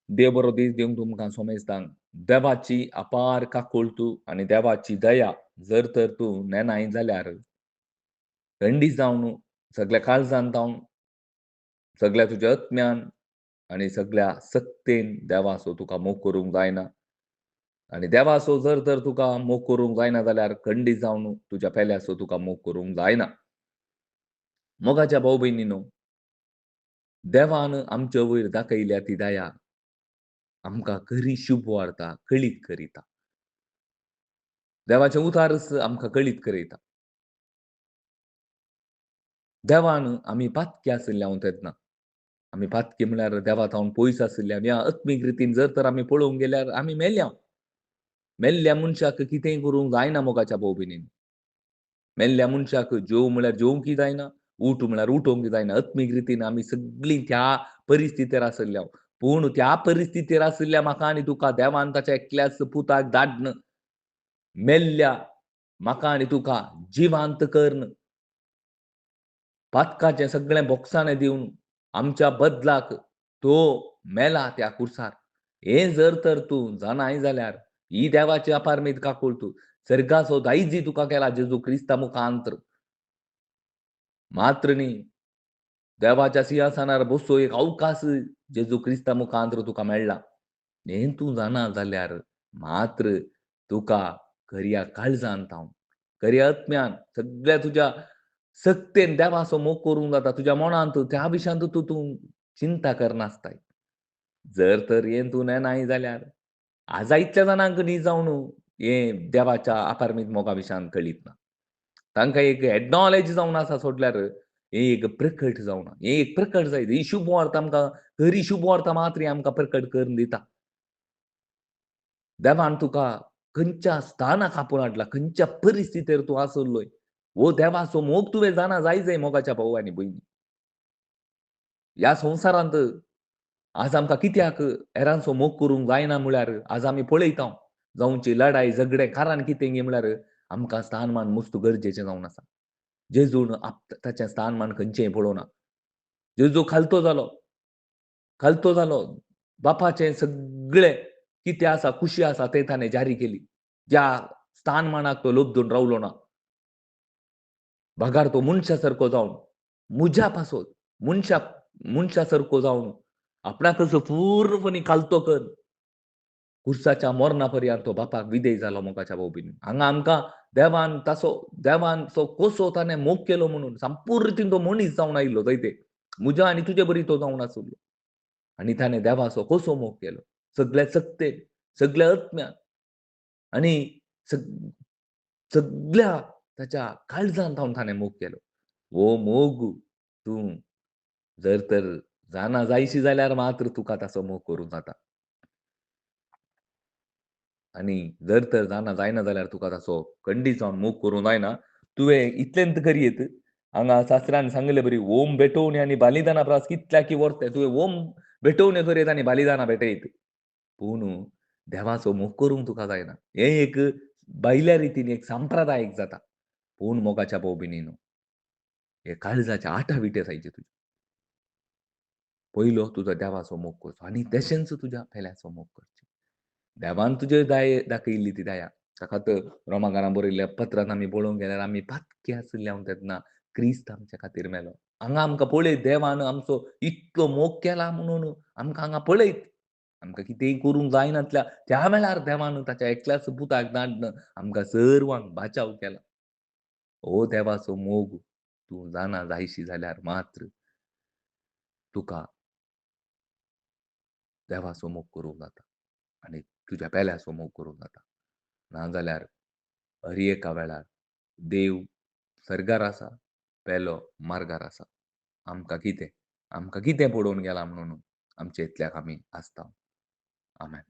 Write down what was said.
देव बरो दीस दिवंक तुमकां सोमेस्तांक. देवाची अपार काकूळटू आनी देवाची दया जर तर तूं नेनाय जाल्यार खंडीत जावन सगल्या काळजांत सगळ्या तुज्या आत्म्यान आनी सगळ्या सत्तेन देवाचो तुका मोग करूंक जायना. आनी देवाचो जर तर तुका मोग करूंक जायना जाल्यार खंडीत जावन तुज्या पेल्याचो तुका मोग करूंक जायना. मोगाच्या भाव भयणींनो, देवान आमचे वयर दाखयल्या ती दया आमकां खरी शुभ वार्ता कळीत करिता. देवाचें उतारस आमकां कळीत करयता. देवान आमी पातकी आशिल्ले तेन्ना. आमी पातकी म्हळ्यार देवा थावन पयस आशिल्ले आमी आत्मीक रितीन जर तर आमी पळोवंक गेल्यार आमी मेल्या. मेल्ल्या मनशाक कितेंय करूंक जायना मोगाच्या भाव भयणींनो. मेल्ल्या मनशाक जेव म्हळ्यार जेवंकय जायना, उठ म्हळ्यार उठोवंक जायना. आत्मीक रितीन आमी सगळीं त्या परिस्थितीर आशिल्ले आहोत. पूण त्या परिस्थितीर आशिल्ल्या म्हाका आनी तुका देवान ताच्या एकल्याच पुताक धाडन मेल्ल्या म्हाका आनी तुका जिवांत करन पातकाचें सगळें बोगसाणें दिवन आमच्या बदलाक तो मेला त्या कुर्सार. हें जर तर तूं जाणाय जाल्यार ही देवाची अपारमीत काकूळ तूं. सर्गाचो दायजय तुका केला जेजू क्रिस्ता मुखांतर. मात्र न्ही देवाच्या सिंहासनार बसो एक अवकाश जेजू क्रिस्ता मुखांतर तुका मेळ्ळा. हें तूं जाणा जाल्यार मात्र तुका खऱ्या काळजांत खऱ्या आत्म्यान सगळ्या तुज्या सत्तेन देवाचो मोग करूंक जाता. तुज्या मनांत त्या विशयांत तूं चिंता करनासताय. जर तर हें तूं नेनाय जाल्यार आज इतल्या जाणांक न्ही जावन हें देवाच्या अपारमीत मोगा विशयान कळीत ना. तांकां एक एग्नॉलेज जावन आसा सोडल्यार हें एक प्रकट जावना. हें एक प्रकट जायत. ही शुभ वार्ता आमकां खरी शुभ वार्ता मात्र ही आमकां प्रकट करून दिता. देवान तुका खंयच्या स्थानाक आपोवन हाडला, खंयच्या परिस्थितीर तूं आसल्लोय, हो देवाचो मोग तुवें जाणा जाय मोगाच्या भाव आनी भयणी. ह्या संवसारांत आज आमकां कित्याक हेरांचो मोग करूंक जायना म्हळ्यार आज आमी पळयता जावंची लढाय झगडे कारण कितें गे म्हळ्यार आमकां स्थानमान मस्त गरजेचें जावन आसा. जेजून ताचें स्थानमान खंयचेंय पळोवना. जेजू खालतो जालो. खालतो जालो. बापाचें सगळें कितें आसा, खुशी आसा तें ताणें जारी केली. ज्या स्थानमानाक तो लबधून रावलो ना. भागार तो मनशा सारको जावन, मुज्या पासोन मनशा सारको जावन आपणाक असो पूर्णपणी खालतो करून कुर्साच्या मरणापर्यंत तो बापाक विधेय जालो मोगाच्या भाव भयणींनो. हांगा आमकां देवाचो कसो ताणें मोग केलो म्हणून संपूर्ण रितीन तो मनीस जावन आयिल्लो जायते. म्हज्या आनी तुजे बरी तो जावन आसलो. आनी ताणें देवाचो कसो मोग केलो. सगळ्या सत्तेन, सगळ्या आत्म्यान आनी सगळ्या ताच्या काळजांत ताणें मोग केलो. हो मोग तूं जर तर जाणा जायशी जाल्यार मात्र तुका ताचो मोग करूंक जाता. आनी जर तर जाणा जायना जाल्यार तुका ताचो खंडीत जावन मोग करूंक जायना. तुवें इतलेंत करीत हांगा शास्त्रांत सांगले बरी ओम भेटोवणी आनी बलिदाना प्रास कितल्या की वर्ते तुवें ओम भेटोवण्यो करीत आनी बलिदानां भेटयत. पूण देवाचो मोग करूंक तुका जायना. हें एक भायल्या रितीन एक सांप्रदायिक जाता. पूण मोगाच्या भाव भयणींनो, हे काळजाच्या आठाविटे जायचे तुजे. पयलो तुजो देवाचो मोग करचो आनी तशेंच तुज्या पेल्याचो मोग करचो. देवान तुजेर दाखयिल्ली ती दया. ताका तर रोमाकारांत बरयल्ल्या पत्रांत आमी पळोवंक गेल्यार आमी पातकी आशिल्ले तेन्ना क्रिस्त आमच्या खातीर मेलो. हांगा आमकां पळयत देवान आमचो इतलो मोग केला म्हणून आमकां हांगा पळयत. आमकां कितेंय करूंक जायनातल्या त्या वेळार देवान ताच्या एकल्याच पुताक धाडन आमकां सर्वांक बाचाव केला. हो देवाचो मोग तूं जाणा जायशी जाल्यार मात्र तुका देवाचो मोग करूंक जाता आनी तुज्या पेल्याचो मोग करूंक जाता. नाजाल्यार हर एका वेळार देव सर्गार आसा, पेलो मार्गार आसा. आमकां कितें? आमकां कितें पडोवन गेला म्हणून आमचे इतल्याक आमी आसता. आमेन.